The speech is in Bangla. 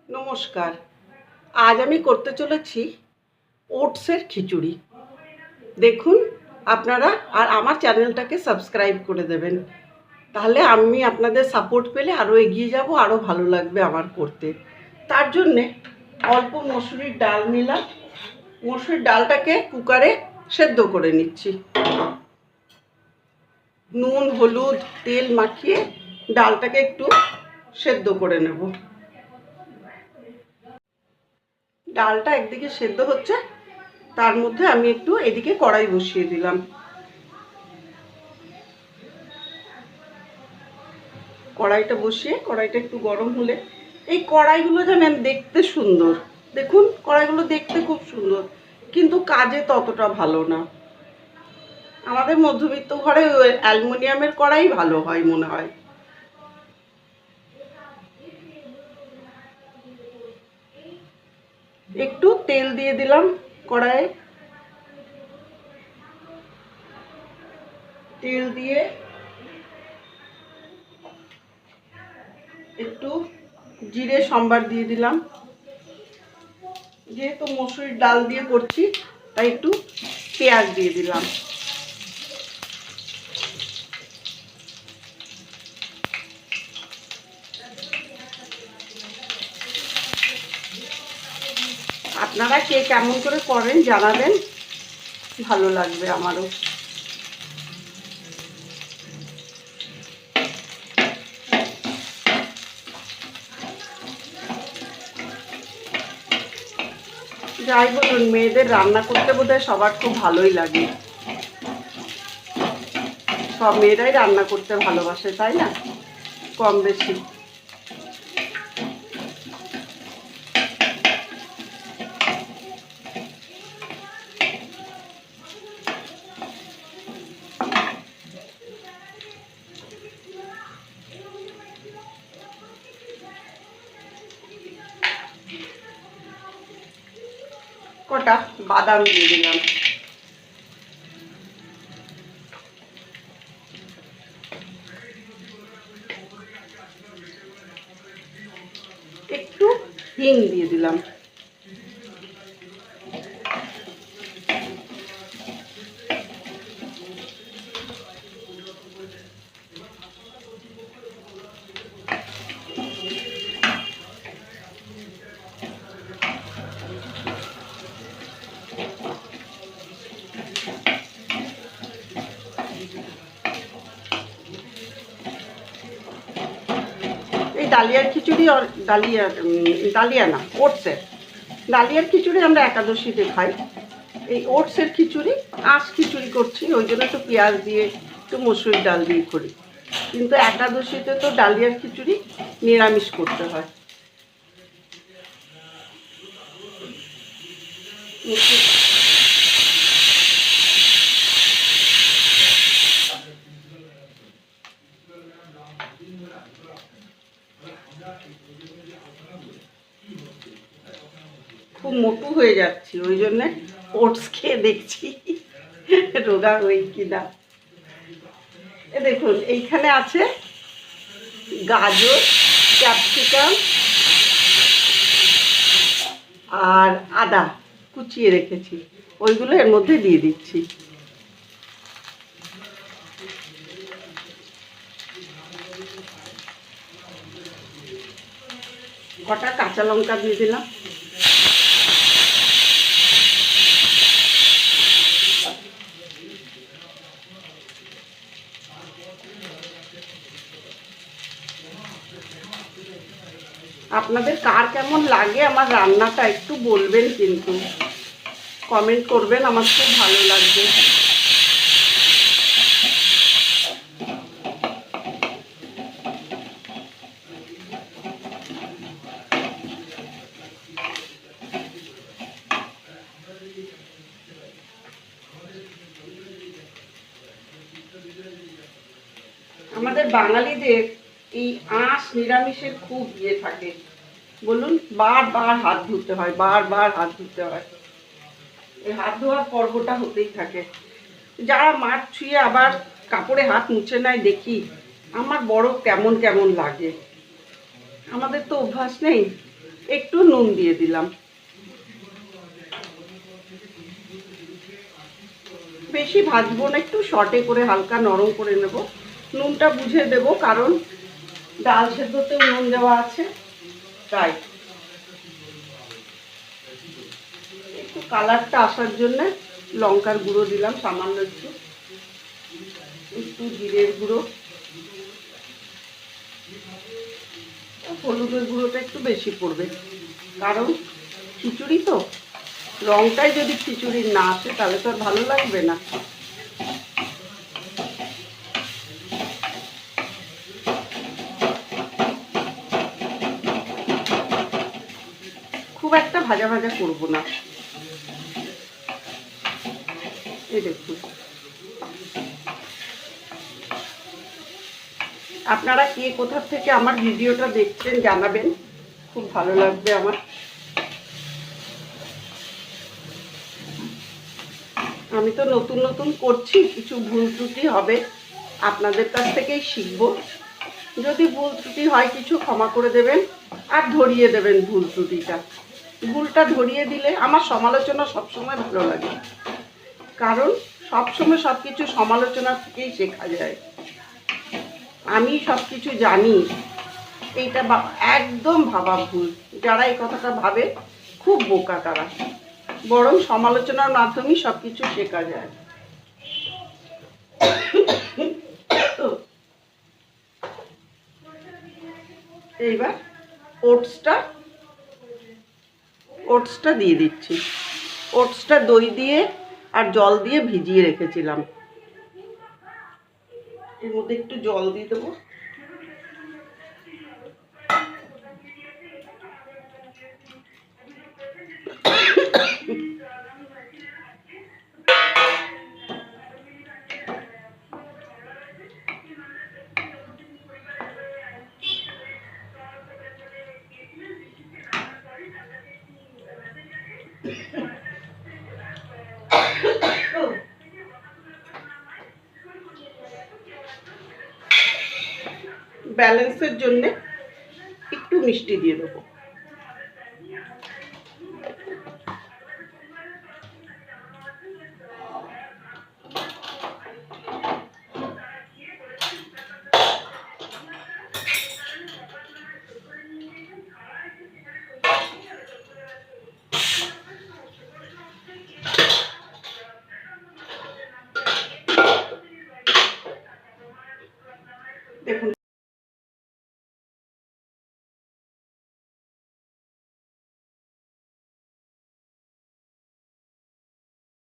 নমস্কার। আজ আমি করতে চলেছি ওটসের খিচুড়ি। দেখুন আপনারা, আর আমার চ্যানেলটাকে সাবস্ক্রাইব করে দেবেন, তাহলে আমি আপনাদের সাপোর্ট পেলে আরও এগিয়ে যাব, আরও ভালো লাগবে আমার করতে। তার জন্যে অল্প মসুরির ডাল নিলাম। মসুরির ডালটাকে কুকারে সেদ্ধ করে নিচ্ছি। নুন হলুদ তেল মাখিয়ে ডালটাকে একটু সেদ্ধ করে নেব। ডালটা একদিকে সেদ্ধ হচ্ছে, তার মধ্যে আমি একটু এদিকে কড়াই বসিয়ে দিলাম। কড়াইটা বসিয়ে কড়াইটা একটু গরম হলে, এই কড়াইগুলো জানেন দেখতে সুন্দর, দেখুন কড়াইগুলো দেখতে খুব সুন্দর, কিন্তু কাজে ততটা ভালো না। আমাদের মধ্যবিত্ত ঘরে ওই অ্যালুমিনিয়ামের কড়াই ভালো হয় মনে হয়। একটু তেল দিয়ে দিলাম কড়াইয়ে। তেল দিয়ে একটু জিরে সম্বার দিয়ে দিলাম। যেহেতু মসুরির ডাল দিয়ে করছি তাই একটু পেঁয়াজ দিয়ে দিলাম। আপনারা কে কেমন করে করেন জানাবেন, ভালো লাগবে আমারও। যাই বলুন, মেয়েদের রান্না করতে বোধহয় সবার খুব ভালোই লাগে। সব মেয়েরাই রান্না করতে ভালোবাসে, তাই না? কম বেশি। কটা বাদাম দিয়ে দিলাম। একটু হিং দিয়ে দিলাম। এই ডালিয়ার খিচুড়ি, ডালিয়া না, ওটসের ডালিয়ার খিচুড়ি আমরা একাদশীতে খাই। এই ওটসের খিচুড়ি আঁশ খিচুড়ি করছি, ওই জন্য একটু পেঁয়াজ দিয়ে একটু মসুরির ডাল দিয়ে করি। কিন্তু একাদশীতে তো ডালিয়ার খিচুড়ি নিরামিষ করতে হয়। খুব মোটু হয়ে যাচ্ছি, ওই জন্যে ওটস খেয়ে দেখছি রোগা হই কিনা। এ দেখুন, এইখানে আছে গাজর, ক্যাপসিকাম আর আদা কুচিয়ে রেখেছি, ওইগুলো এর মধ্যে দিয়ে দিচ্ছি। কটা কাঁচা লঙ্কা দিয়ে দিলাম। আপনাদের কার কেমন লাগে আমার রান্নাটা একটু বলবেন, কিন্তু কমেন্ট করবেন, আমার খুব ভালো লাগবে। আমাদের বাঙালিদের এই আঁশ নিরামিষের খুব ইয়ে থাকে, বলুন, বারবার হাত ধুতে হয়, বারবার হাত ধুতে হয়। এই হাত ধোয়ার পর্বটা হতেই থাকে। যারা মাছ ছুঁয়ে আবার কাপড়ে হাত মুছে নেয় দেখি, আমার বড় কেমন কেমন লাগে। আমাদের তো অভ্যাস নেই, একটু নুন দিয়ে দিলাম। বেশি ভাজবো না, একটু শর্টে করে হালকা নরম করে নেব। নুনটা বুঝে দেব, কারণ ডাল সেদ্ধতেও নুন দেওয়া আছে, তাই। একটু কালারটা আসার জন্য লঙ্কার গুঁড়ো দিলাম সামান্য একটু, একটু জিরের গুঁড়ো, হলুদের গুঁড়োটা একটু বেশি পড়বে, কারণ খিচুড়ি তো, রংটাই যদি খিচুড়ির না আসে তাহলে তো আর ভালো লাগবে না। খুব একটা ভাজা ভাজা করব না। এই দেখুন, আপনারা কে কোথা থেকে আমার ভিডিওটা দেখছেন জানাবেন, খুব ভালো লাগবে আমার। আমি তো নতুন নতুন করছি, কিছু ভুল ত্রুটি হবে, আপনাদের কাছ থেকেই শিখব। যদি ভুল ত্রুটি হয় কিছু ক্ষমা করে দেবেন, আর ধরিয়ে দেবেন ভুল ত্রুটিটা। ভুলটা ধরিয়ে দিলে আমার সমালোচনা সবসময় ভালো লাগে, কারণ সবসময় সব কিছু সমালোচনা থেকেই শেখা যায়। আমি সব কিছু জানি, এইটা একদম ভাবা ভুল। যারা এই কথাটা ভাবে খুব বোকা তারা, বরং সমালোচনার মাধ্যমেই সব কিছু শেখা যায়। এইবার ওটসটা দিয়ে দিচ্ছি। ওটসটা দই দিয়ে আর জল দিয়ে ভিজিয়ে রেখেছিলাম, এর মধ্যে একটু জল দিয়ে দেবো। ব্যালেন্সের জন্যে একটু মিষ্টি দিয়ে দেবো।